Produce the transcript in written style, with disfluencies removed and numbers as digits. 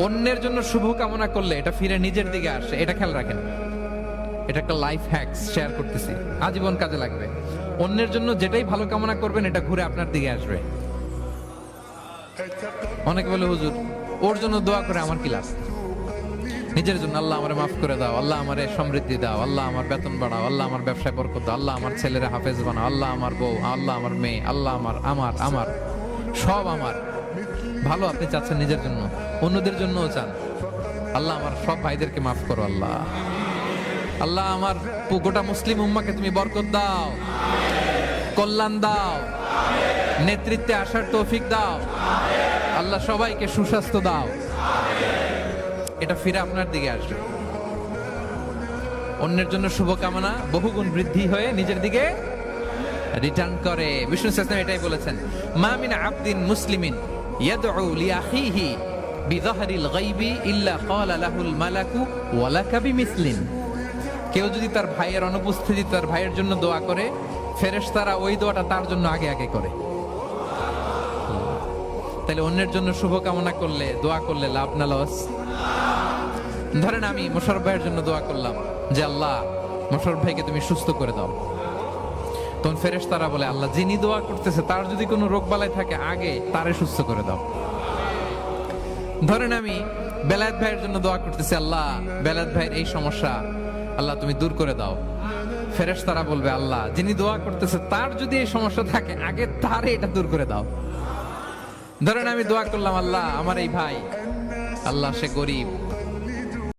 অন্যের জন্য শুভ কামনা করলে এটা ফিরে নিজের দিকে আসে, এটা খেয়াল রাখেন। এটা একটা লাইফ হ্যাকস শেয়ার করতেছি, আজীবন কাজে লাগবে। অন্যের জন্য যেটাই ভালো কামনা করবেন এটা ঘুরে আপনার দিকে আসবে। অনেকে বলে হুজুর ওর জন্য দোয়া করে আমার কি লাভ? নিজের জন্য আল্লাহ আমারে মাফ করে দাও, আল্লাহ আমারে সমৃদ্ধি দাও, আল্লাহ আমার বেতন বাড়াও, আল্লাহ আমার ব্যবসায় বরকত দাও, আল্লাহ আমার ছেলেরা হাফেজ বানাও, আল্লাহ আমার বউ, আল্লাহ আমার মেয়ে, আল্লাহ আমার আমার আমার সব আমার ভালো আপনি চাচ্ছেন নিজের জন্য, অন্যদের জন্যও চান। আল্লাহ আমার সব ভাইদেরকে মাফ করো, আল্লাহ আল্লাহ আমার গোটা মুসলিম উম্মাকে তুমি বরকত দাও, কল্যাণ দাও, নেতৃত্বে আসার তৌফিক দাও, আল্লাহ সবাইকে সুস্বাস্থ্য দাও। এটা ফিরে আপনার দিকে আসবে। অন্যের জন্য শুভকামনা বহুগুণ বৃদ্ধি হয়ে নিজের দিকে রিটার্ন করে। বিষ্ণু সাল্লাল্লাহু এটাই বলেছেন, মা মিন আবদিন মুসলিমিন ইয়াদউ লিআখিহি বিযাহরিল গায়বি ইল্লা ক্বালা লাহুল মালাকু ওয়া লাকা বিমিসলিন। কেউ যদি তার ভাইয়ের অনুপস্থিতি তার ভাইয়ের জন্য দোয়া করে, ফেরেশতারা ওই দোয়াটা তার জন্য আগে আগে করে। তাহলে অন্যের জন্য শুভকামনা করলে, দোয়া করলে লাভ না লস? ধরেন আমি মোশাররফ ভাইয়ের জন্য দোয়া করলাম যে আল্লাহ মোশাররফ ভাইকে তুমি সুস্থ করে দাও, তখন ফেরেশতারা বলে আল্লাহ যিনি দোয়া করতেছে তার যদি কোনো রোগ বালাই থাকে আগে তারে সুস্থ করে দাও। ধরেন আমি বেলায়েত ভাইয়ের জন্য দোয়া করতেছি, আল্লাহ বেলায়েত ভাইয়ের এই সমস্যা আল্লাহ তুমি দূর করে দাও, ফেরেশতারা বলবে আল্লাহ যিনি দোয়া করতেছে তার যদি এই সমস্যা থাকে আগে তারে এটা দূর করে দাও। ধরেন আমি দোয়া করলাম আল্লাহ আমার এই ভাই, আল্লাহ সে গরিব,